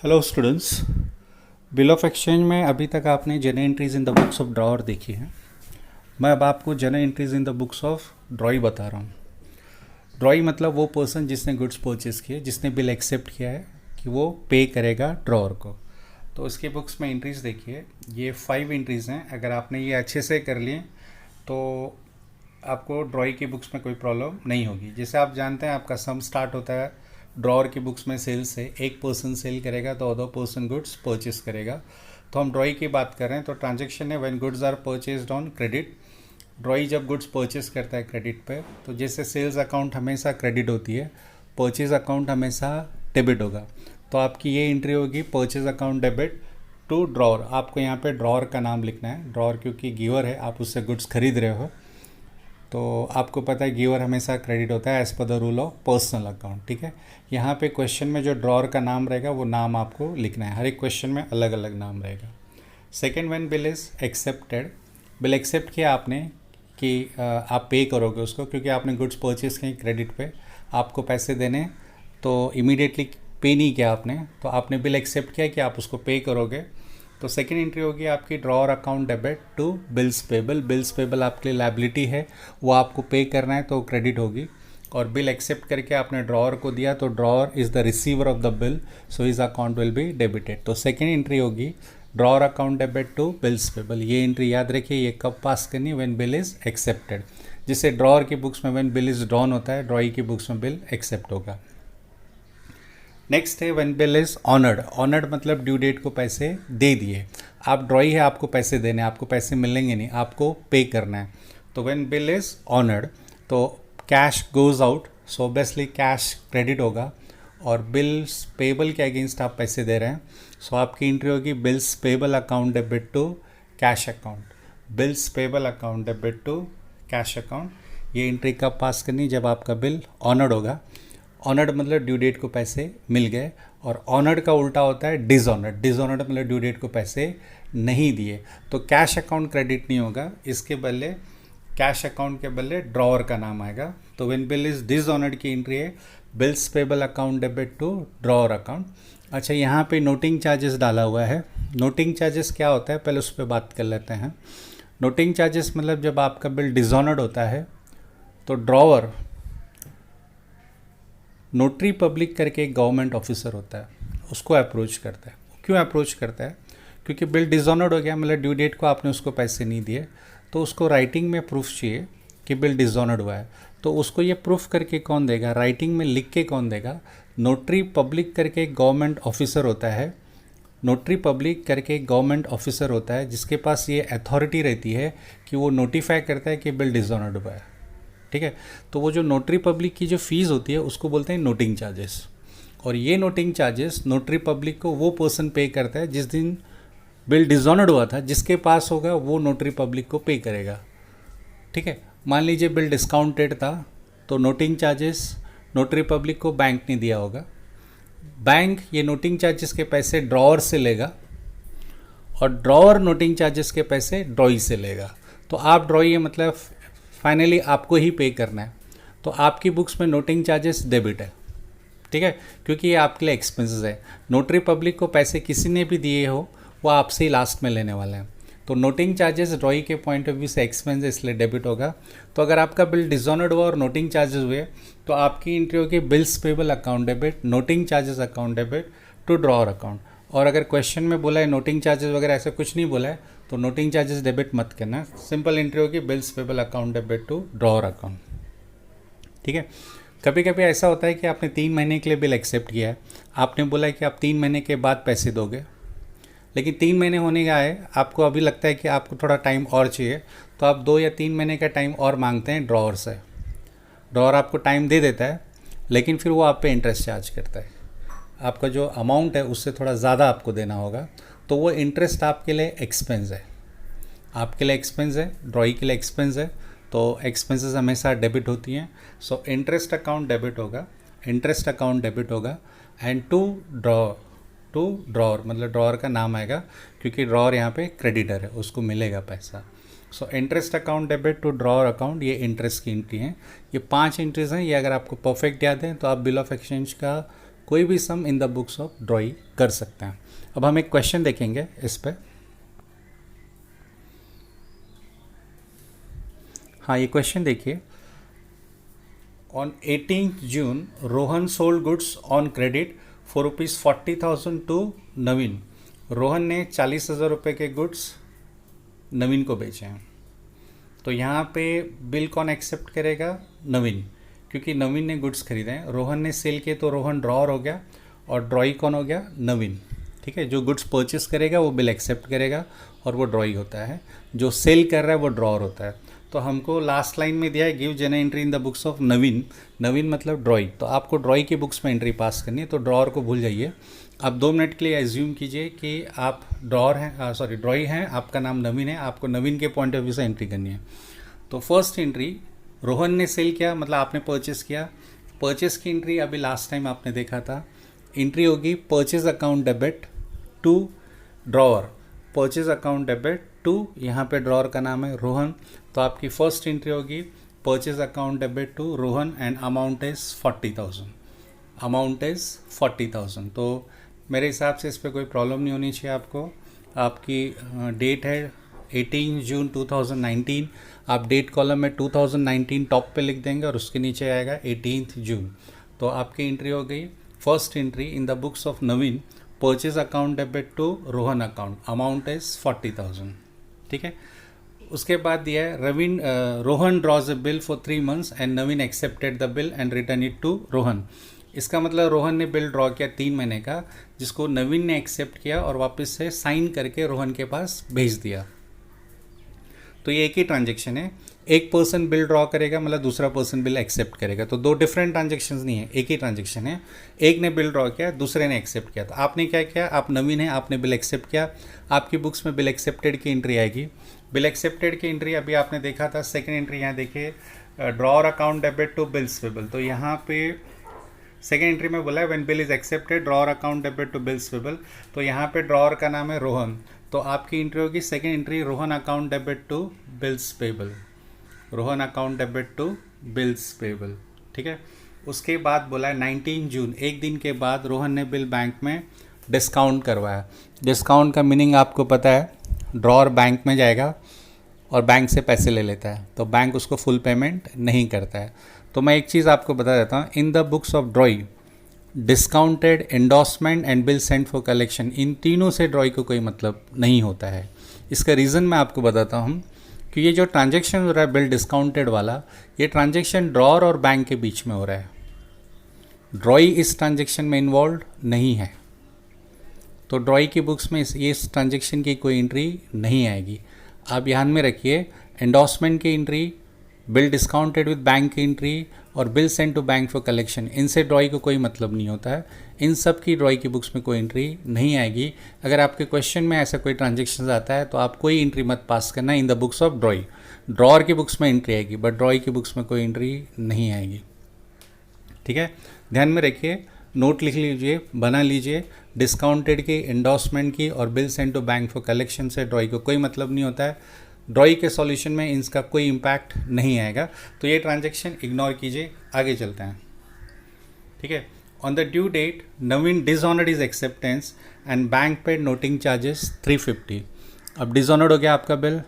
Hello students. Bill of exchange में अभी तक आपने journal entries in the books of drawer देखी है। मैं अब आपको journal entries in the books of ड्रॉई बता रहा हूँ। ड्रॉई मतलब वो पर्सन जिसने गुड्स परचेज किए, जिसने बिल एक्सेप्ट किया है कि वो पे करेगा ड्रॉअर को। तो उसके बुक्स में एंट्रीज देखिए, ये 5 एंट्रीज हैं। अगर आपने ये अच्छे से कर लिए तो आपको ड्रॉई की बुक्स में कोई प्रॉब्लम नहीं होगी। जैसे आप जानते हैं आपका सम स्टार्ट होता है ड्रॉअर की बुक्स में सेल से। एक पर्सन सेल करेगा तो अदर पर्सन गुड्स परचेज करेगा। तो हम ड्रॉई की बात कर रहे हैं। तो ट्रांजैक्शन है when goods are purchased on credit. Drawee जब गुड्स परचेज करता है क्रेडिट पे, तो जैसे सेल्स अकाउंट हमेशा क्रेडिट होती है, परचेज अकाउंट हमेशा डेबिट होगा। तो आपकी ये एंट्री होगी purchase account debit to drawer. आपको यहाँ पे ड्रॉअर का नाम लिखना है। ड्रॉअर क्योंकि गिवर है, आप उससे गुड्स खरीद रहे हो, तो आपको पता है गिवर हमेशा क्रेडिट होता है as per the rule of personal account. ठीक है, यहाँ पे क्वेश्चन में जो ड्रॉअर का नाम रहेगा वो नाम आपको लिखना है। हर एक क्वेश्चन में अलग अलग नाम रहेगा। Second, when bill is accepted. Bill accept किया आपने कि आप पे करोगे उसको, क्योंकि आपने गुड्स परचेज किए क्रेडिट पे, आपको पैसे देने, तो इमीडिएटली पे नहीं किया आपने, तो आपने बिल एक्सेप्ट किया कि आप उसको पे करोगे। तो सेकेंड एंट्री होगी आपकी drawer account debit to bills payable. Bills payable आपके लिए लायबिलिटी है, वो आपको पे करना है तो क्रेडिट होगी। और बिल एक्सेप्ट करके आपने ड्रॉअर को दिया, तो drawer is the receiver of the bill, so his account will be debited. तो सेकेंड एंट्री होगी drawer account debit to bills payable. ये एंट्री याद रखिए, ये कब पास करनी है, व्हेन बिल इज़ एक्सेप्टेड। जिससे ड्रॉअर की बुक्स में व्हेन बिल इज़ ड्रॉन होता है, ड्रॉई की बुक्स में बिल एक्सेप्ट होगा। नेक्स्ट है when bill is honoured. Honoured मतलब ड्यू डेट को पैसे दे दिए। आप ड्रॉई है, आपको पैसे देने, आपको पैसे मिलेंगे नहीं, आपको पे करना है। तो व्हेन बिल इज़ ऑनर्ड तो cash goes out, so obviously cash credit होगा, और बिल्स पेबल के अगेंस्ट आप पैसे दे रहे हैं, सो आपकी एंट्री होगी bills payable account debit to cash account. Bills payable account debit to cash account. ये एंट्री कब पास करनी, जब आपका बिल ऑनर्ड होगा। ऑनर्ड मतलब ड्यू डेट को पैसे मिल गए, और ऑनर्ड का उल्टा होता है डिसऑनर्ड। डिसऑनर्ड मतलब ड्यू डेट को पैसे नहीं दिए। तो कैश अकाउंट क्रेडिट नहीं होगा, इसके बदले कैश अकाउंट के बदले ड्रॉअर का नाम आएगा। तो व्हेन बिल इज डिसऑनर्ड की एंट्री है bills payable account debit to drawer account. अच्छा, यहाँ पे नोटिंग चार्जेस डाला हुआ है। नोटिंग चार्जेस क्या होता है, पहले उस पर बात कर लेते हैं। नोटिंग चार्जेस मतलब जब आपका बिल डिसऑनर्ड होता है तो ड्रॉअर, नोटरी पब्लिक करके एक गवर्नमेंट ऑफिसर होता है, उसको अप्रोच करता है। क्यों अप्रोच करता है, क्योंकि बिल डिसऑनर्ड हो गया, मतलब ड्यू डेट को आपने उसको पैसे नहीं दिए, तो उसको राइटिंग में प्रूफ चाहिए कि बिल डिसऑनर्ड हुआ है। तो उसको ये प्रूफ करके कौन देगा, राइटिंग में लिख के कौन देगा, नोटरी पब्लिक करके एक गवर्नमेंट ऑफिसर होता है। नोटरी पब्लिक करके एक गवर्नमेंट ऑफिसर होता है जिसके पास ये अथॉरिटी रहती है कि वो नोटिफाई करता है कि बिल डिसऑनर्ड हुआ है। ठीक है, तो वो जो नोटरी पब्लिक की जो फीस होती है उसको बोलते हैं नोटिंग चार्जेस। और ये नोटिंग चार्जेस नोटरी पब्लिक को वो पर्सन पे करता है जिस दिन बिल डिसऑनर्ड हुआ था, जिसके पास होगा वो नोटरी पब्लिक को पे करेगा। ठीक है, मान लीजिए बिल डिस्काउंटेड था, तो नोटिंग चार्जेस नोटरी पब्लिक को बैंक ने दिया होगा। बैंक ये नोटिंग चार्जेस के पैसे ड्रॉअर से लेगा, और ड्रॉअर नोटिंग चार्जेस के पैसे ड्रॉई से लेगा। तो आप ड्रॉई है, मतलब फाइनली आपको ही पे करना है। तो आपकी बुक्स में नोटिंग चार्जेस डेबिट है। ठीक है, क्योंकि ये आपके लिए एक्सपेंसेस है। नोटरी पब्लिक को पैसे किसी ने भी दिए हो, वो आपसे ही लास्ट में लेने वाले हैं। तो नोटिंग चार्जेस ड्रॉई के पॉइंट ऑफ व्यू से एक्सपेंस है, इसलिए डेबिट होगा। तो अगर आपका बिल डिसऑनर्ड हुआ और नोटिंग चार्जेस हुए, तो आपकी एंट्री होगी bills payable account debit, noting charges account debit to drawer account. और अगर क्वेश्चन में बोला है नोटिंग चार्जेस वगैरह ऐसा कुछ नहीं बोला है, तो नोटिंग चार्जेस डेबिट मत करना। सिंपल एंट्री होगी bills payable account debit to drawer account. ठीक है, कभी कभी ऐसा होता है कि आपने 3 महीने के लिए बिल एक्सेप्ट किया है, आपने बोला है कि आप 3 महीने के बाद पैसे दोगे, लेकिन 3 महीने होने का है, आपको अभी लगता है कि आपको थोड़ा टाइम और चाहिए, तो आप 2 या 3 महीने का टाइम और मांगते हैं ड्रॉअर से। ड्रॉअर आपको टाइम दे देता है, लेकिन फिर वो आप पे इंटरेस्ट चार्ज करता है। आपका जो अमाउंट है उससे थोड़ा ज़्यादा आपको देना होगा, तो वो इंटरेस्ट आपके लिए एक्सपेंस है। आपके लिए एक्सपेंस है, ड्रॉई के लिए एक्सपेंस है, तो एक्सपेंसेस हमेशा डेबिट होती हैं। सो इंटरेस्ट अकाउंट डेबिट होगा, इंटरेस्ट अकाउंट डेबिट होगा। एंड टू ड्रॉअर मतलब ड्रॉअर का नाम आएगा, क्योंकि ड्रॉअर यहाँ पे क्रेडिटर है, उसको मिलेगा पैसा। So interest account debit to drawer account, ये इंटरेस्ट की एंट्री है। ये 5 एंट्रीज हैं। ये अगर आपको परफेक्ट याद है तो आप बिल ऑफ एक्सचेंज का कोई भी sum in the books of drawee कर सकते हैं। अब हम एक क्वेश्चन देखेंगे इस पे। हाँ, ये क्वेश्चन देखिए। On 18th June Rohan sold goods on credit for ₹40,000 to Naveen. Rohan ने 40,000 रुपये के गुड्स नवीन को बेचे हैं। तो यहाँ पे बिल कौन एक्सेप्ट करेगा? नवीन, क्योंकि नवीन ने गुड्स खरीदे हैं। रोहन ने सेल किए तो रोहन ड्रॉअर हो गया और ड्रॉई कौन हो गया? नवीन। ठीक है, जो गुड्स परचेस करेगा वो बिल एक्सेप्ट करेगा और वो ड्रॉई होता है। जो सेल कर रहा है वो ड्रॉअर होता है। तो हमको लास्ट लाइन में दिया है give general entry in the books of Naveen. Naveen मतलब ड्रॉई, तो आपको ड्रॉई की बुक्स में एंट्री पास करनी है, तो ड्रॉअर को भूल जाइए। आप 2 मिनट के लिए एज्यूम कीजिए कि आप ड्रॉअर हैं, सॉरी ड्रॉई हैं, आपका नाम नवीन है, आपको नवीन के पॉइंट ऑफ व्यू से एंट्री करनी है। तो फर्स्ट एंट्री, रोहन ने सेल किया मतलब आपने परचेस किया। परचेस की एंट्री अभी लास्ट टाइम आपने देखा था, एंट्री होगी purchase account debit to drawer. Purchase account debit to, यहाँ पे ड्रॉअर का नाम है रोहन, तो आपकी फर्स्ट एंट्री होगी purchase account debit to Rohan and amount is 40,000। Amount is 40,000। तो मेरे हिसाब से इस पर कोई प्रॉब्लम नहीं होनी चाहिए आपको। आपकी डेट है 18 जून 2019। आप डेट कॉलम में 2019 टॉप पे लिख देंगे और उसके नीचे आएगा 18 जून। तो आपकी एंट्री हो गई first entry in the books of Naveen, purchase account debit to Rohan account, amount is 40,000। ठीक है, उसके बाद दिया है Rohan draws a bill for 3 months and Naveen accepted the bill and return it to Rohan. इसका मतलब रोहन ने बिल ड्रॉ किया 3 महीने का, जिसको नवीन ने एक्सेप्ट किया और वापस से साइन करके रोहन के पास भेज दिया। तो ये एक ही ट्रांजेक्शन है। एक पर्सन बिल ड्रॉ करेगा मतलब दूसरा पर्सन बिल एक्सेप्ट करेगा, तो 2 डिफरेंट ट्रांजेक्शन्स नहीं है, एक ही ट्रांजेक्शन है। एक ने बिल ड्रॉ किया, दूसरे ने एक्सेप्ट किया। तो आपने क्या किया? आप नवीन है, आपने बिल एक्सेप्ट किया, आपकी बुक्स में बिल एक्सेप्टेड की एंट्री आएगी। बिल एक्सेप्टेड की एंट्री अभी आपने देखा था, सेकेंड एंट्री यहाँ देखिए, drawer account debit to bills payable. तो यहाँ पे सेकेंड एंट्री में बोला है when bill is accepted drawer account debit to bills payable. तो यहाँ पे ड्रॉअर का नाम है रोहन, तो आपकी एंट्री होगी second entry Rohan account debit to bills payable, Rohan account debit to bills payable. ठीक है, उसके बाद बोला है 19 जून, एक दिन के बाद रोहन ने बिल बैंक में डिस्काउंट करवाया। डिस्काउंट का मीनिंग आपको पता है, ड्रॉअर बैंक में जाएगा और बैंक से पैसे ले लेता है, तो बैंक उसको फुल पेमेंट नहीं करता है। तो मैं एक चीज़ आपको बता देता हूँ, in the books of drawee discounted, endorsement and bill sent for collection, इन तीनों से ड्रॉई को कोई मतलब नहीं होता है। इसका रीज़न मैं आपको बताता हूँ कि ये जो ट्रांजैक्शन हो रहा है बिल डिस्काउंटेड वाला, ये ट्रांजैक्शन ड्रॉअर और बैंक के बीच में हो रहा है। ड्रॉई इस ट्रांजैक्शन में इन्वॉल्व नहीं है, तो ड्रॉई की बुक्स में इस ट्रांजैक्शन की कोई एंट्री नहीं आएगी। आप ध्यान में रखिए, एंडोर्समेंट की entry, bill discounted with bank की एंट्री और bill send to bank for collection, इनसे ड्रॉई को कोई मतलब नहीं होता है। इन सब की ड्रॉई की बुक्स में कोई एंट्री नहीं आएगी। अगर आपके क्वेश्चन में ऐसा कोई ट्रांजेक्शन आता है तो आप कोई एंट्री मत पास करना इन द बुक्स ऑफ ड्रॉई। ड्रॉअर की बुक्स में एंट्री आएगी बट ड्रॉई की बुक्स में कोई एंट्री नहीं आएगी। ठीक है, ध्यान में रखिए, नोट लिख लीजिए, बना लीजिए। डिस्काउंटेड की, एंडोर्समेंट की और bill send to bank for collection से ड्रॉई को कोई मतलब नहीं होता है। ड्रॉई के सॉल्यूशन में इसका कोई इम्पैक्ट नहीं आएगा, तो ये ट्रांजैक्शन इग्नोर कीजिए। आगे चलते हैं। ठीक है, on the due date Naveen dishonoured is acceptance and bank paid noting charges 350। अब डिसऑनर्ड हो गया आपका बिल,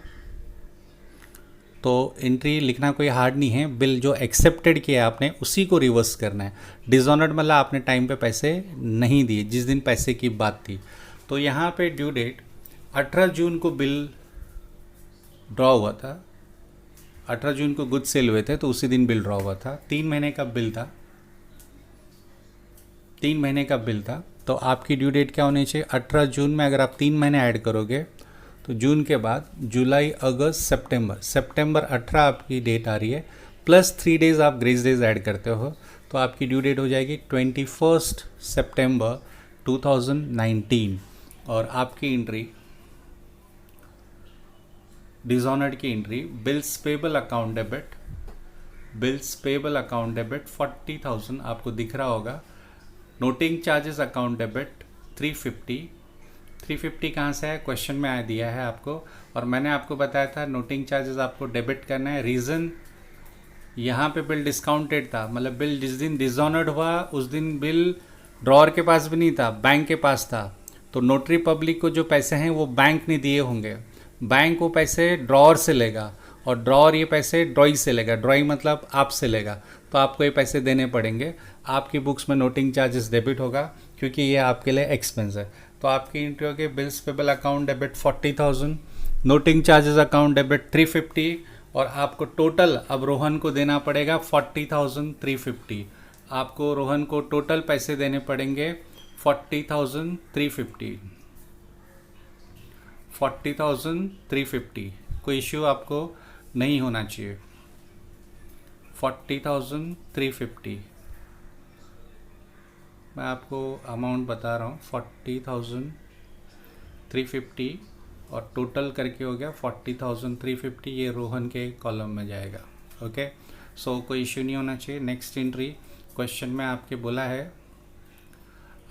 तो एंट्री लिखना कोई हार्ड नहीं है। बिल जो एक्सेप्टेड किया आपने उसी को रिवर्स करना है। डिसऑनर्ड मतलब आपने टाइम पे पैसे नहीं दिए, जिस दिन पैसे की बात थी। तो यहाँ पे ड्यू डेट 18 जून को बिल ड्रॉ हुआ था, 18 जून को गुड्स सेल हुए थे, तो उसी दिन बिल ड्रॉ हुआ था। 3 महीने का बिल था, 3 महीने का बिल था। तो आपकी ड्यू डेट क्या होनी चाहिए? 18 जून में अगर आप 3 महीने ऐड करोगे तो जून के बाद जुलाई, अगस्त, सितंबर, सितंबर 18 आपकी डेट आ रही है, प्लस 3 डेज आप ग्रेस डेज ऐड करते हो, तो आपकी ड्यू डेट हो जाएगी 21 सितंबर 2019। और आपकी एंट्री डिसऑनर्ड की entry bills payable account debit, bills payable account debit 40,000 आपको दिख रहा होगा। Noting charges account debit 350। 350 कहाँ से है? क्वेश्चन में आ दिया है आपको, और मैंने आपको बताया था नोटिंग चार्जेस आपको डेबिट करना है। रीज़न, यहाँ पे बिल डिस्काउंटेड था, मतलब बिल जिस दिन डिसऑनर्ड हुआ उस दिन बिल ड्रॉअर के पास भी नहीं था, बैंक के पास था। तो नोटरी पब्लिक को जो पैसे हैं वो बैंक ने दिए होंगे, बैंक वो पैसे ड्रॉअर से लेगा और ड्रॉअर ये पैसे ड्रॉई से लेगा, ड्रॉई मतलब आपसे लेगा, तो आपको ये पैसे देने पड़ेंगे। आपकी बुक्स में नोटिंग चार्जेस डेबिट होगा क्योंकि ये आपके लिए एक्सपेंस है। तो आपकी एंट्री होगी bills payable account debit 40,000, noting charges account debit 350, और आपको टोटल अब रोहन को देना पड़ेगा 40,350। आपको रोहन को टोटल पैसे देने पड़ेंगे 40,350। 40,350, कोई इश्यू आपको नहीं होना चाहिए। 40,350 मैं आपको अमाउंट बता रहा हूँ, 40,350 और टोटल करके हो गया 40,350। ये रोहन के कॉलम में जाएगा। ओके, सो कोई इश्यू नहीं होना चाहिए। नेक्स्ट एंट्री क्वेश्चन में आपके बोला है,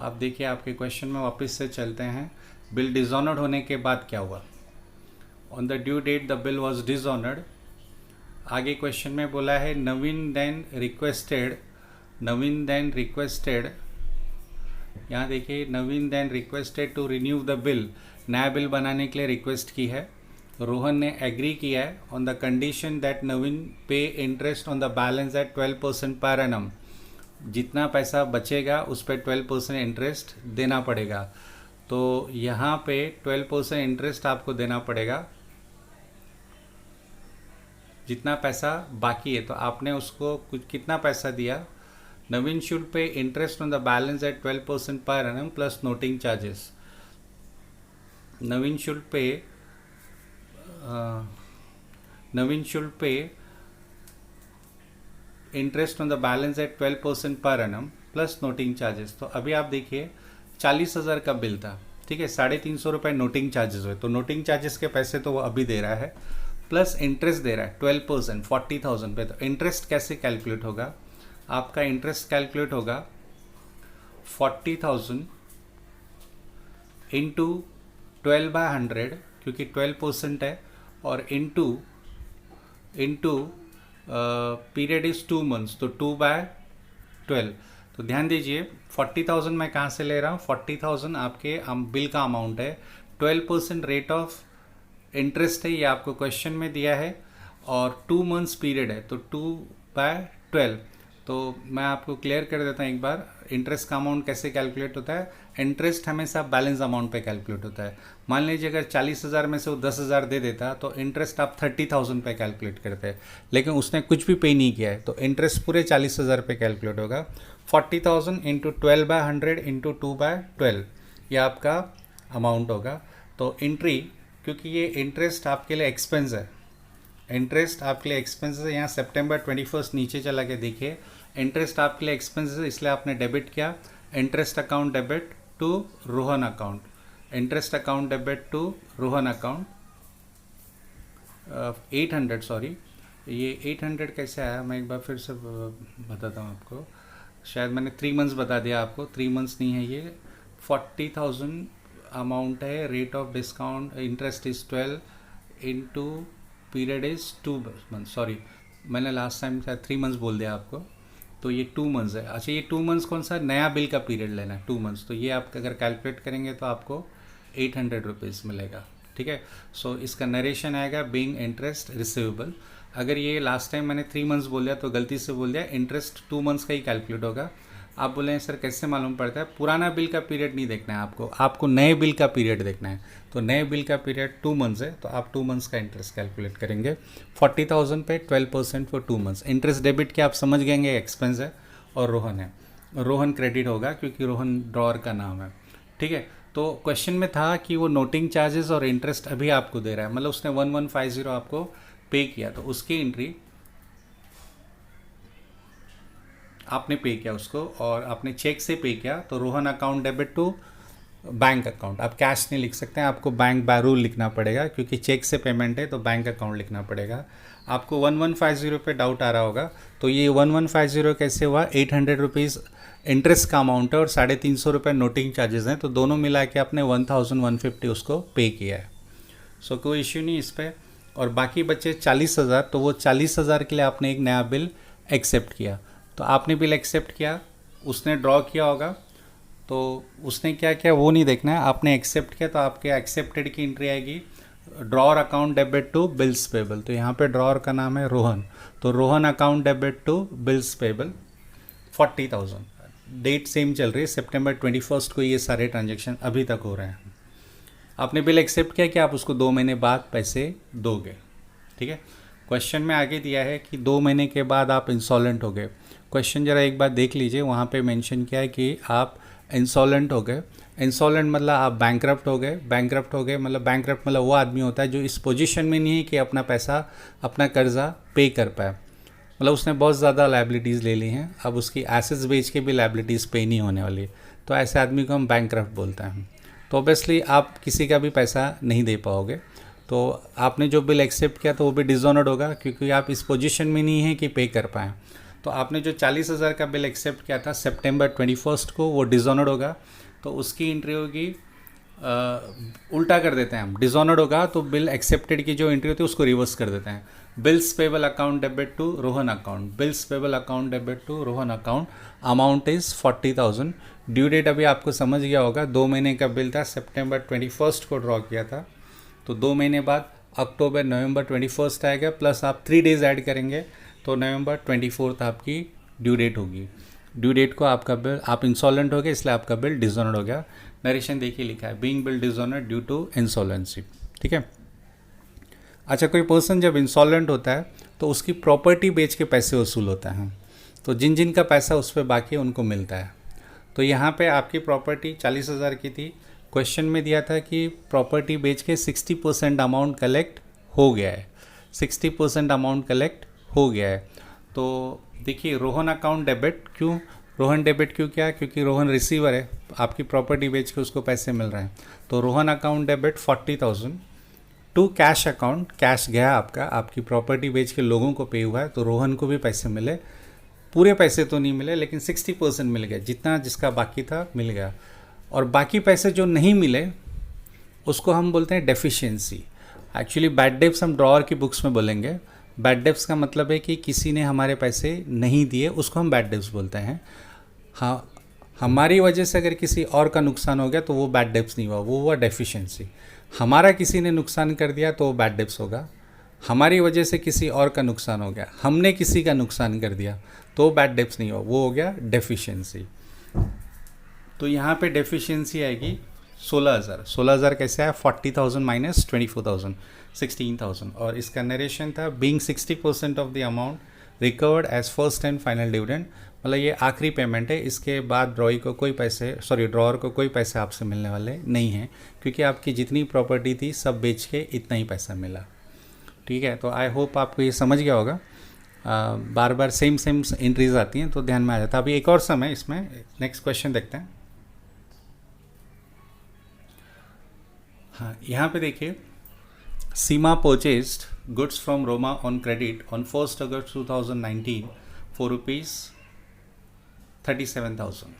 आप देखिए आपके क्वेश्चन में वापस से चलते हैं। बिल डिसऑनर्ड होने के बाद क्या हुआ? On the due date the bill was dishonoured. आगे क्वेश्चन में बोला है नवीन देन रिक्वेस्टेड, यहाँ देखिए Naveen then requested to renew the bill, नया बिल बनाने के लिए रिक्वेस्ट की है। रोहन ने एग्री किया है on the condition that Naveen pay interest on the balance at 12% per annum. जितना पैसा बचेगा उस पर 12% इंटरेस्ट देना पड़ेगा। तो यहाँ पे 12% इंटरेस्ट आपको देना पड़ेगा जितना पैसा बाकी है। तो आपने उसको कुछ कितना पैसा दिया? Naveen should pay interest on the balance at 12% per annum plus noting charges. Naveen should pay interest on the balance at 12% per annum plus noting charges. तो अभी आप देखिए 40,000 का बिल था, ठीक है, 350 रुपये नोटिंग चार्जेस हुए। तो नोटिंग चार्जेस के पैसे तो वो अभी दे रहा है, प्लस इंटरेस्ट दे रहा है 12% 40,000 पे। तो इंटरेस्ट कैसे कैलकुलेट होगा? आपका इंटरेस्ट कैलकुलेट होगा 40,000 इंटू 12/100 क्योंकि 12% है, और इंटू पीरियड इज 2 मंथ्स, तो 2/12। तो ध्यान दीजिए 40,000 मैं कहाँ से ले रहा हूँ? 40,000 आपके बिल का अमाउंट है, 12% रेट ऑफ इंटरेस्ट है, ये आपको क्वेश्चन में दिया है, और 2 मंथ्स पीरियड है, तो 2/12। तो मैं आपको क्लियर कर देता हूँ एक बार, इंटरेस्ट का अमाउंट कैसे कैलकुलेट होता है। इंटरेस्ट हमेशा बैलेंस अमाउंट पे कैलकुलेट होता है। मान लीजिए अगर 40,000 में से वो 10,000 दे देता तो इंटरेस्ट आप 30,000 पे कैलकुलेट करते हैं, लेकिन उसने कुछ भी पे नहीं किया है तो इंटरेस्ट पूरे 40,000 पे कैलकुलेट होगा। 40,000 इंटू 12/100 इंटू 2/12 ये आपका अमाउंट होगा। तो एंट्री, क्योंकि ये इंटरेस्ट आपके लिए एक्सपेंस है, इंटरेस्ट आपके लिए एक्सपेंस है, यहाँ सितंबर 21 नीचे चला के देखिए, इंटरेस्ट आपके लिए एक्सपेंस है, इसलिए आपने डेबिट किया। Interest account debit to Rohan account, interest account debit to Rohan account 800, sorry ये 800 कैसे आया मैं एक बार फिर से बताता हूँ आपको। शायद मैंने 3 मंथ्स बता दिया आपको, 3 मंथ्स नहीं है ये, 40,000 अमाउंट है, rate of discount interest is 12 into period is 2 month, sorry मैंने लास्ट टाइम शायद 3 मंथ्स बोल दिया आपको, तो ये 2 मंथ्स है। अच्छा, ये 2 मंथ्स कौन सा? नया बिल का पीरियड लेना है 2 मंथ्स, तो ये आप अगर कैलकुलेट करेंगे तो आपको 800 रुपीज़ मिलेगा, ठीक है। सो इसका नरेशन आएगा बीइंग इंटरेस्ट रिसीवेबल। अगर ये लास्ट टाइम मैंने 3 मंथ्स बोल दिया तो गलती से बोल दिया, इंटरेस्ट 2 मंथ्स का ही कैलकुलेट होगा। आप बोले हैं सर कैसे मालूम पड़ता है? पुराना बिल का पीरियड नहीं देखना है आपको नए बिल का पीरियड देखना है। तो नए बिल का पीरियड 2 मंथ्स है, तो आप 2 मंथ्स का इंटरेस्ट कैलकुलेट करेंगे। 40,000 पे 12% फॉर 2 मंथ्स। इंटरेस्ट डेबिट के आप समझ गएंगे एक्सपेंस है, और रोहन है, रोहन क्रेडिट होगा क्योंकि रोहन ड्रॉअर का नाम है, ठीक है। तो क्वेश्चन में था कि वो नोटिंग चार्जेस और इंटरेस्ट अभी आपको दे रहा है, मतलब उसने 1150 आपको पे किया, तो उसकी एंट्री आपने पे किया उसको, और आपने चेक से पे किया, तो Rohan account debit to bank account. आप कैश नहीं लिख सकते हैं, आपको बैंक बाय रूल लिखना पड़ेगा क्योंकि चेक से पेमेंट है, तो बैंक अकाउंट लिखना पड़ेगा। आपको 1150 पे डाउट आ रहा होगा, तो ये 1150 कैसे हुआ? 800 रुपीज़ इंटरेस्ट का अमाउंट है और 350 रुपये नोटिंग चार्जेस हैं, तो दोनों मिला के आपने 1150 उसको पे किया है। सो कोई इश्यू नहीं इस पर। और बाकी बचे 40,000, तो वो 40,000 के लिए आपने एक नया बिल एक्सेप्ट किया। तो आपने बिल एक्सेप्ट किया, उसने ड्रॉ किया होगा, तो उसने क्या किया वो नहीं देखना है, आपने एक्सेप्ट किया तो आपके एक्सेप्टेड की एंट्री आएगी drawer account debit to bills payable. तो यहाँ पे ड्रॉर का नाम है रोहन, तो Rohan account debit to bills payable 40,000। Date same चल रही है, सितंबर 21 को ये सारे ट्रांजेक्शन अभी तक हो रहे हैं। आपने बिल एक्सेप्ट किया कि आप उसको 2 महीने बाद पैसे दोगे, ठीक है। क्वेश्चन में आगे दिया है कि 2 महीने के बाद आप इंसॉल्वेंट हो गए। क्वेश्चन जरा एक बार देख लीजिए, वहाँ पे मेंशन किया है कि आप इंसॉल्वेंट हो गए। इंसॉल्वेंट मतलब आप बैंकरप्ट हो गए। बैंकरप्ट हो गए मतलब बैंकरप्ट मतलब वो आदमी होता है जो इस पोजीशन में नहीं है कि अपना पैसा, अपना कर्जा पे कर पाए, मतलब उसने बहुत ज़्यादा लाइबिलिटीज़ ले ली हैं, अब उसकी एसेट्स बेच के भी लाइबिलिटीज़ पे नहीं होने वाली, तो ऐसे आदमी को हम बैंकरप्ट बोलते हैं। तो ऑब्वियसली आप किसी का भी पैसा नहीं दे पाओगे। तो आपने जो बिल एक्सेप्ट किया तो वो भी डिसऑनर्ड होगा क्योंकि आप इस पोजीशन में नहीं हैं कि पे कर पाएँ। तो आपने जो 40,000 का बिल एक्सेप्ट किया था सितंबर 21 को, वो डिसऑनर्ड होगा, तो उसकी एंट्री होगी उल्टा कर देते हैं हम। डिसऑनर्ड होगा तो बिल एक्सेप्टेड की जो एंट्री होती है उसको रिवर्स कर देते हैं। Bills payable account debit to Rohan account, bills payable account debit to Rohan account, amount is 40,000। Due date अभी आपको समझ गया होगा, 2 महीने का बिल था, सितंबर 21 को ड्रॉ किया था, तो 2 महीने बाद अक्टूबर नवंबर 21 आएगा, प्लस आप 3 डेज़ ऐड करेंगे तो नवंबर 24 आपकी ड्यू डेट होगी। ड्यू डेट को आपका बिल, आप इंसॉल्वेंट हो गए इसलिए आपका बिल डिसऑनर्ड हो गया। नरेशन देखिए लिखा है being bill dishonoured due to insolvency, ठीक है। अच्छा, कोई पर्सन जब इंसॉल्वेंट होता है तो उसकी प्रॉपर्टी बेच के पैसे वसूल होता है, तो जिन जिन का पैसा उस पर बाकी है उनको मिलता है। तो यहाँ पे आपकी प्रॉपर्टी 40,000 की थी, क्वेश्चन में दिया था कि प्रॉपर्टी बेच के 60% अमाउंट कलेक्ट हो गया है, 60% अमाउंट कलेक्ट हो गया है। तो देखिए रोहन अकाउंट डेबिट, क्यों रोहन डेबिट क्यों किया, क्योंकि रोहन रिसीवर है, आपकी प्रॉपर्टी बेच के उसको पैसे मिल रहे हैं। तो Rohan account debit 40,000 to cash account, cash गया आपका, आपकी प्रॉपर्टी बेच के लोगों को पे हुआ है, तो रोहन को भी पैसे मिले, पूरे पैसे तो नहीं मिले लेकिन 60% मिल गया, जितना जिसका बाकी था मिल गया। और बाकी पैसे जो नहीं मिले उसको हम बोलते हैं डेफिशिएंसी। एक्चुअली बैड डेब्ट्स हम ड्रॉअर की बुक्स में बोलेंगे। बैड डेब्ट्स का मतलब है कि किसी ने हमारे पैसे नहीं दिए, उसको हम बैड डेब्ट्स बोलते हैं। हाँ, हमारी वजह से अगर किसी और का नुकसान हो गया तो वो बैड डेब्ट्स नहीं हुआ, वो हुआ डेफिशिएंसी। हमारा किसी ने नुकसान कर दिया तो वो बैड डेब्ट्स होगा। हमारी वजह से किसी और का नुकसान हो गया, हमने किसी का नुकसान कर दिया तो बैड डेब्ट्स नहीं हुआ, वो हो गया डेफिशिएंसी। तो यहाँ पे डेफिशिएंसी आएगी 16,000। 16,000 कैसे आया, 40,000 माइनस 24,000, 16,000। और इसका नरेशन था being 60% of the amount recovered as first and final dividend, मतलब ये आखिरी पेमेंट है, इसके बाद ड्रॉई को कोई पैसे, सॉरी ड्रॉअर को कोई पैसे आपसे मिलने वाले नहीं हैं, क्योंकि आपकी जितनी प्रॉपर्टी थी सब बेच के इतना ही पैसा मिला, ठीक है। तो आई होप आपको ये समझ गया होगा। बार बार सेम एंट्रीज आती हैं तो ध्यान में आ जाता है। अभी एक और समय इसमें नेक्स्ट क्वेश्चन देखते हैं। हाँ, यहाँ पे देखिए, Seema purchased goods from Roma on credit on 1 August 2019 for ₹37,000।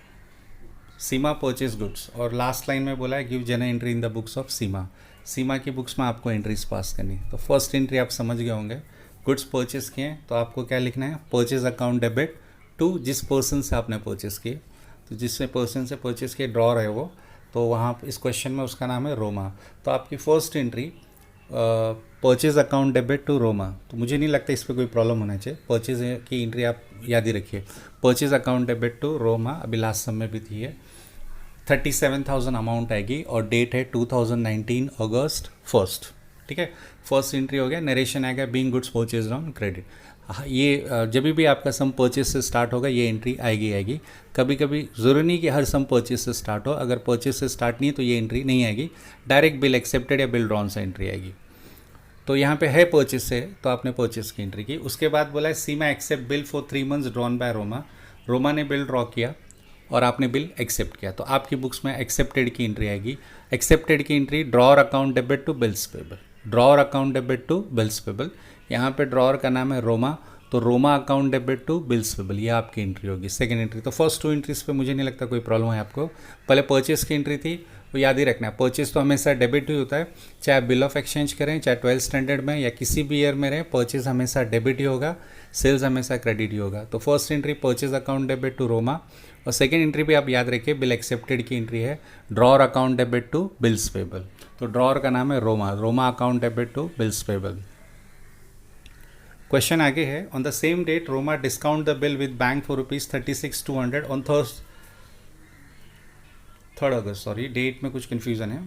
Seema purchase goods, और लास्ट लाइन में बोला है give general entry in the books of Seema. Seema की बुक्स में आपको एंट्रीज पास करनी। तो फर्स्ट एंट्री आप समझ गए होंगे, गुड्स परचेज किए तो आपको क्या लिखना है, परचेज अकाउंट डेबिट टू जिस पर्सन से आपने परचेज किए, तो जिस पर्सन से परचेज किए ड्रॉअर है वो, तो वहाँ इस क्वेश्चन में उसका नाम है रोमा। तो आपकी first entry purchase account debit to Roma, तो मुझे नहीं लगता इस पर कोई प्रॉब्लम होना चाहिए। परचेज की एंट्री आप याद ही रखिए, purchase account debit to Roma, अभी लास्ट सम में भी थी है, 37,000 अमाउंट आएगी और डेट है 2019 अगस्त 1, ठीक है। फर्स्ट एंट्री हो गया, नरेशन आएगा being goods purchase on credit. ये जब भी आपका सम परचेज से स्टार्ट होगा ये एंट्री आएगी। कभी कभी ज़रूरी नहीं कि हर सम परचेज से स्टार्ट हो, अगर परचेज से स्टार्ट नहीं है तो ये एंट्री नहीं आएगी, डायरेक्ट बिल एक्सेप्टेड या बिल ड्रॉन से एंट्री आएगी। तो यहाँ पे है परचेज से, तो आपने परचेज की एंट्री की। उसके बाद बोला है Seema accept bill for 3 months drawn by Roma. Roma ने बिल ड्रॉ किया और आपने बिल एक्सेप्ट किया, तो आपकी बुक्स में एक्सेप्टेड की एंट्री आएगी। एक्सेप्टेड की entry drawer account debit to bills payable, drawer account debit to bills payable. यहाँ पे ड्रॉअर का नाम है रोमा, तो Roma account debit to bills payable, ये आपकी एंट्री होगी सेकंड एंट्री। तो फर्स्ट 2 एंट्रीज पे मुझे नहीं लगता कोई प्रॉब्लम है आपको। पहले परचेस की एंट्री थी, वो याद ही रखना है, परचेस तो हमेशा डेबिट ही होता है, चाहे बिल ऑफ एक्सचेंज करें, चाहे 12th स्टैंडर्ड में या किसी भी ईयर में रहे, परचेस हमेशा डेबिट ही होगा, सेल्स हमेशा क्रेडिट ही होगा। तो first entry purchase account debit to Roma, और सेकेंड एंट्री भी आप याद रखिए बिल एक्सेप्टेड की एंट्री है, drawer account debit to bills payable. तो ड्रॉर का नाम है Roma, Roma account debit to bills payable. Question आगे है, on the same date Roma discount the bill with bank for ₹36,200 on third August, sorry date में कुछ कन्फ्यूज़न है,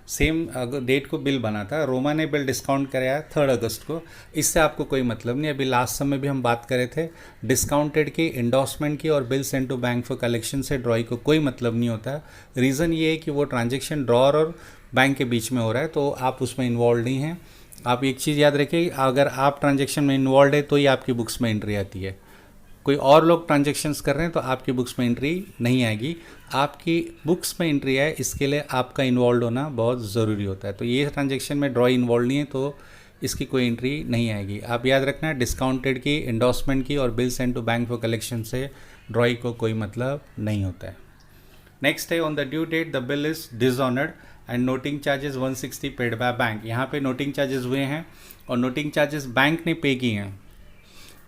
सेम डेट को बिल बना था, रोमा ने बिल डिस्काउंट कराया 3 अगस्त को। इससे आपको कोई मतलब नहीं। अभी लास्ट समय भी हम बात कर रहे थे डिस्काउंटेड की, इंडोर्समेंट की और bill send to bank for collection से ड्रॉई को कोई मतलब नहीं होता है। रीज़न ये है कि वो ट्रांजेक्शन ड्रॉर और बैंक के बीच में हो रहा है, तो आप उसमें इन्वॉल्व नहीं हैं। आप एक चीज़ याद रखिए, अगर आप ट्रांजेक्शन में इन्वॉल्व है तो ही आपकी बुक्स में एंट्री आती है। कोई और लोग ट्रांजेक्शन्स कर रहे हैं तो आपकी बुक्स में एंट्री नहीं आएगी। आपकी बुक्स में एंट्री आए इसके लिए आपका इन्वॉल्व होना बहुत ज़रूरी होता है। तो ये ट्रांजेक्शन में ड्रॉ इन्वॉल्व नहीं है तो इसकी कोई एंट्री नहीं आएगी। आप याद रखना, डिस्काउंटेड की, इंडोर्समेंट की और bill send to bank for collection से ड्रॉई को कोई मतलब नहीं होता है। नेक्स्ट है, on the due date the bill is dishonoured and noting charges 160 paid by bank. यहाँ पे नोटिंग चार्जेस हुए हैं और नोटिंग चार्जेस बैंक ने पे किए हैं,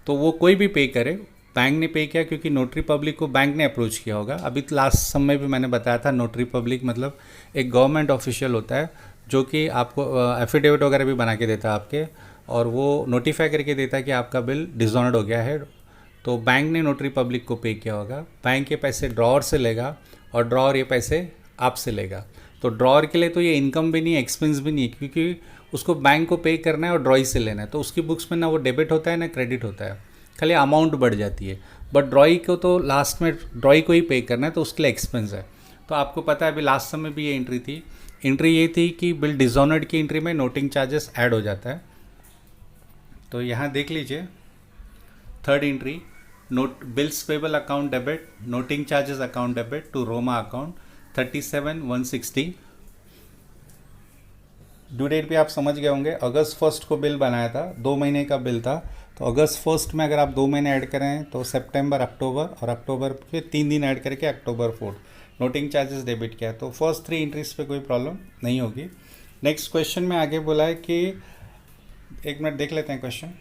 तो वो कोई भी पे करे, बैंक ने पे किया क्योंकि नोटरी पब्लिक को बैंक ने अप्रोच किया होगा। अभी लास्ट समय भी मैंने बताया था, नोटरी पब्लिक मतलब एक गवर्नमेंट ऑफिशियल होता है जो कि आपको एफिडेविट वगैरह भी बना के देता है आपके, और वो नोटिफाई करके देता है कि आपका बिल डिसऑनर्ड हो गया है। तो बैंक ने नोटरी पब्लिक को पे किया होगा, बैंक ये पैसे ड्रॉर से लेगा और ड्रॉर ये पैसे आपसे लेगा। तो ड्रॉर के लिए तो ये इनकम भी नहीं है, एक्सपेंस भी नहीं है, क्योंकि उसको बैंक को पे करना है और ड्रॉई से लेना है। तो उसकी बुक्स में ना वो डेबिट होता है ना क्रेडिट होता है, खाली अमाउंट बढ़ जाती है। बट ड्रॉई को तो लास्ट में ड्रॉई को ही पे करना है, तो उसके लिए एक्सपेंस है। तो आपको पता है अभी लास्ट समय भी ये एंट्री थी, एंट्री ये थी कि बिल डिसऑनर्ड की एंट्री में नोटिंग चार्जेस ऐड हो जाता है। तो यहाँ देख लीजिए, third entry, note bills payable account debit, noting charges account debit to Roma account 37,160। Due date भी आप समझ गए होंगे, अगस्त 1 को बिल बनाया था, 2 महीने का बिल था। तो अगस्त 1 में अगर आप 2 महीने ऐड करें तो सितंबर, अक्टूबर, और अक्टूबर के 3 दिन ऐड करके अक्टूबर 4 नोटिंग चार्जेस डेबिट किया है। तो फर्स्ट 3 एंट्रीज पे कोई प्रॉब्लम नहीं होगी। नेक्स्ट क्वेश्चन में आगे बोला है कि, एक मिनट देख लेते हैं क्वेश्चन।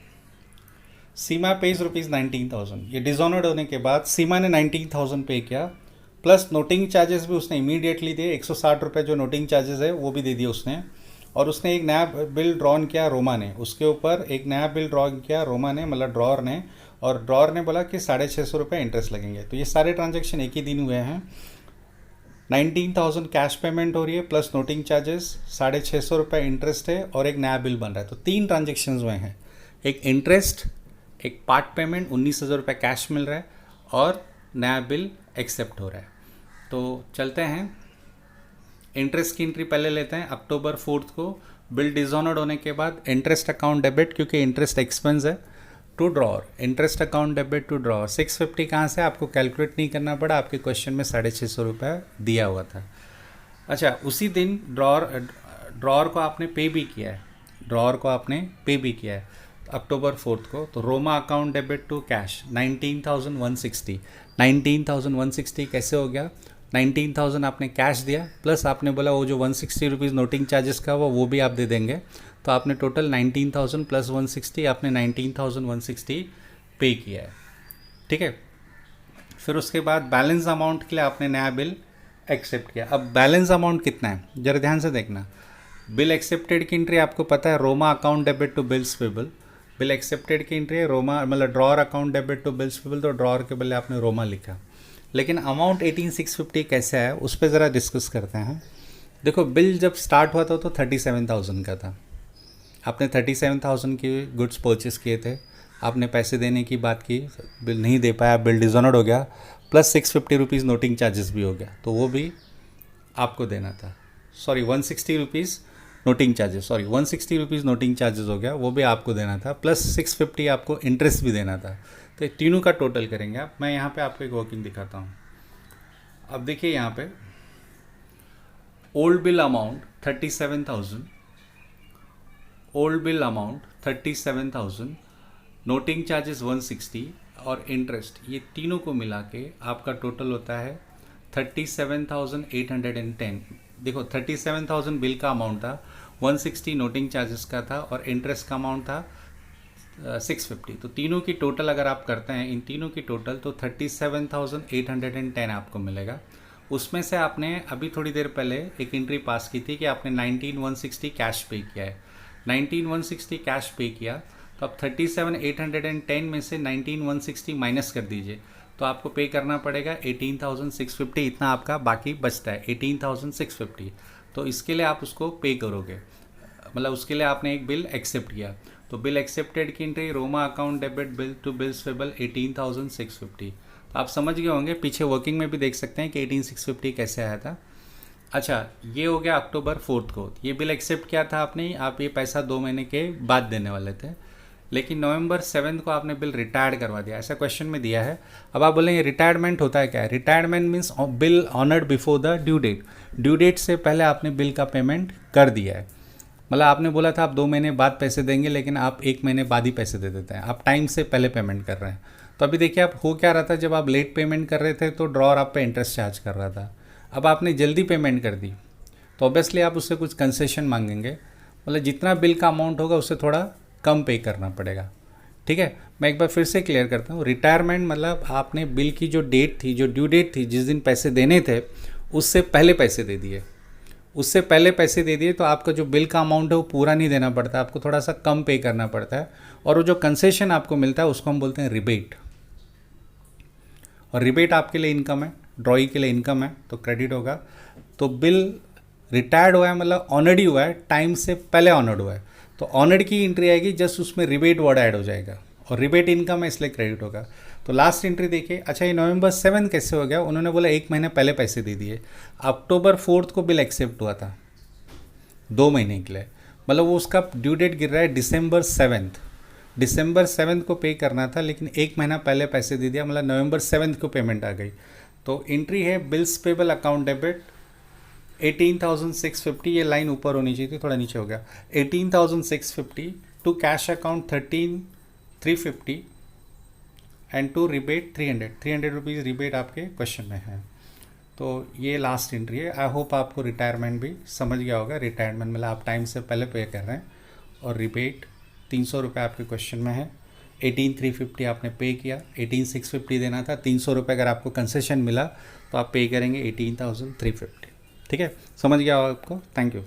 सीमा पेज ₹19,000, ये डिसऑनर्ड होने के बाद सीमा ने 19,000 पे किया, प्लस नोटिंग चार्जेस भी उसने इमीडिएटली दिए, ₹160 जो नोटिंग चार्जेस है वो भी दे दिए उसने। और उसने एक नया बिल ड्रॉन किया रोमा ने, उसके ऊपर एक नया बिल ड्रॉ किया रोमा ने, मतलब ड्रॉर ने, और ड्रॉर ने बोला कि ₹650 इंटरेस्ट लगेंगे। तो ये सारे ट्रांजेक्शन एक ही दिन हुए हैं। 19,000 कैश पेमेंट हो रही है, प्लस नोटिंग चार्जेस, ₹650 इंटरेस्ट है, और एक नया बिल बन रहा है। तो 3 ट्रांजेक्शन हुए हैं, एक इंटरेस्ट, एक पार्ट पेमेंट ₹19,000 कैश मिल रहा है, और नया बिल एक्सेप्ट हो रहा है। तो चलते हैं, इंटरेस्ट की एंट्री पहले लेते हैं। अक्टूबर 4 को बिल डिसऑनर्ड होने के बाद इंटरेस्ट अकाउंट डेबिट, क्योंकि इंटरेस्ट एक्सपेंस है, to drawer, interest account debit to drawer. 650 कहाँ से, आपको कैलकुलेट नहीं करना पड़ा, आपके क्वेश्चन में ₹650 दिया हुआ था। अच्छा, उसी दिन ड्रॉर को आपने पे भी किया है, ड्रॉर को आपने पे भी किया है अक्टूबर 4 को। तो Roma account debit to cash 19,160, 19,160 कैसे हो गया, 19,000 आपने कैश दिया, प्लस आपने बोला वो जो ₹160 नोटिंग चार्जेस का वो भी आप दे देंगे। तो आपने टोटल 19,000 प्लस 160, आपने 19,160 पे किया है, ठीक है। फिर उसके बाद बैलेंस अमाउंट के लिए आपने नया बिल एक्सेप्ट किया। अब बैलेंस अमाउंट कितना है जरा ध्यान से देखना। बिल एक्सेप्टेड की एंट्री आपको पता है, Roma account debit to bills payable. Bill accepted की एंट्री है रोमा, मतलब drawer account debit to bills payable, तो ड्रॉर के बदले आपने रोमा लिखा। लेकिन अमाउंट 18,650 कैसे है उस पर ज़रा डिस्कस करते हैं। देखो, बिल जब स्टार्ट हुआ था तो 37,000 का था, आपने 37,000 के गुड्स परचेस किए थे, आपने पैसे देने की बात की, बिल नहीं दे पाया, बिल डिसऑनर्ड हो गया, प्लस ₹650 नोटिंग चार्जेस भी हो गया, तो वो भी आपको देना था। Sorry, ₹160 noting charges, sorry ₹160 noting charges हो गया, वो भी आपको देना था, प्लस 650 आपको इंटरेस्ट भी देना था। तो तीनों का टोटल करेंगे आप। मैं यहाँ पे आपको एक वर्किंग दिखाता हूँ। अब देखिए यहाँ पे old bill amount 37,000, old bill amount 37,000, noting charges 160 और इंटरेस्ट, ये तीनों को मिला के आपका टोटल होता है 37,810। देखो, 37,000 बिल का अमाउंट था, 160 नोटिंग चार्जेस का था, और इंटरेस्ट का अमाउंट था 650। तो तीनों की टोटल अगर आप करते हैं, इन तीनों की टोटल, तो 37,810 आपको मिलेगा। उसमें से आपने अभी थोड़ी देर पहले एक एंट्री पास की थी कि आपने 19,160 कैश पे किया है। 19,160 कैश पे किया, तो आप 37,810 में से 19,160 माइनस कर दीजिए, तो आपको पे करना पड़ेगा 18,650। इतना आपका बाकी बचता है 18,650। तो इसके लिए आप उसको पे करोगे, मतलब उसके लिए आपने एक बिल एक्सेप्ट किया। तो बिल एक्सेप्टेड की entry Roma account debit bill to bills payable 18,650। तो आप समझ गए होंगे, पीछे वर्किंग में भी देख सकते हैं कि 18,650 कैसे आया था। अच्छा, ये हो गया अक्टूबर 4 को। ये बिल एक्सेप्ट किया था आपने, आप ये पैसा 2 महीने के बाद देने वाले थे, लेकिन नवंबर 7 को आपने बिल रिटायर्ड करवा दिया, ऐसा क्वेश्चन में दिया है। अब आप बोलेंगे रिटायरमेंट होता है क्या है? Retirement means bill honoured before the due date. Due date से पहले आपने बिल का पेमेंट कर दिया है, मतलब आपने बोला था आप 2 महीने बाद पैसे देंगे, लेकिन आप 1 महीने बाद ही पैसे दे देते हैं, आप टाइम से पहले पेमेंट कर रहे हैं। तो अभी देखिए आप हो क्या रहा था, जब आप लेट पेमेंट कर रहे थे तो ड्रॉर आप पे इंटरेस्ट चार्ज कर रहा था। अब आपने जल्दी पेमेंट कर दी तो ऑब्वियसली आप उससे कुछ कंसेशन मांगेंगे, मतलब जितना बिल का अमाउंट होगा उससे थोड़ा कम पे करना पड़ेगा। ठीक है, मैं एक बार फिर से क्लियर करता हूँ। रिटायरमेंट मतलब आपने बिल की जो डेट थी, जो ड्यू डेट थी, जिस दिन पैसे देने थे उससे पहले पैसे दे दिए, उससे पहले पैसे दे दिए, तो आपका जो बिल का अमाउंट है वो पूरा नहीं देना पड़ता, आपको थोड़ा सा कम पे करना पड़ता है। और वो जो कंसेशन आपको मिलता है उसको हम बोलते हैं रिबेट। और रिबेट आपके लिए इनकम है, ड्रॉई के लिए इनकम है, तो क्रेडिट होगा। तो बिल रिटायर्ड हुआ है मतलब ऑनर्ड ही हुआ है, टाइम से पहले ऑनर्ड हुआ है, तो ऑनर्ड की एंट्री आएगी, जस्ट उसमें रिबेट वर्ड ऐड हो जाएगा, और रिबेट इनकम है इसलिए क्रेडिट होगा। तो लास्ट एंट्री देखिए। अच्छा, ये नवंबर 7 कैसे हो गया? उन्होंने बोला 1 महीने पहले पैसे दे दिए। अक्टूबर 4 को बिल एक्सेप्ट हुआ था 2 महीने के लिए, मतलब वो उसका ड्यू डेट गिर रहा है डिसम्बर 7। डिसम्बर 7 को पे करना था, लेकिन 1 महीना पहले पैसे दे दिया, मतलब नवंबर 7 को पेमेंट आ गई। तो एंट्री है बिल्स पेबल अकाउंट डेबिट 18,650, ये लाइन ऊपर होनी चाहिए थी, थोड़ा नीचे हो गया, 18,650 to cash account 13,350 and to rebate 300 rupees rebate आपके क्वेश्चन में है। तो ये लास्ट एंट्री है। आई होप आपको रिटायरमेंट भी समझ गया होगा। रिटायरमेंट मतलब आप टाइम से पहले पे कर रहे हैं, और रिबेट 300 रुपये आपके क्वेश्चन में है। 18,350 आपने पे किया, 18,650 देना था, 300 रुपये अगर आपको कंसेशन मिला तो आप पे करेंगे 18,350। ठीक है, समझ गया आपको? Thank you.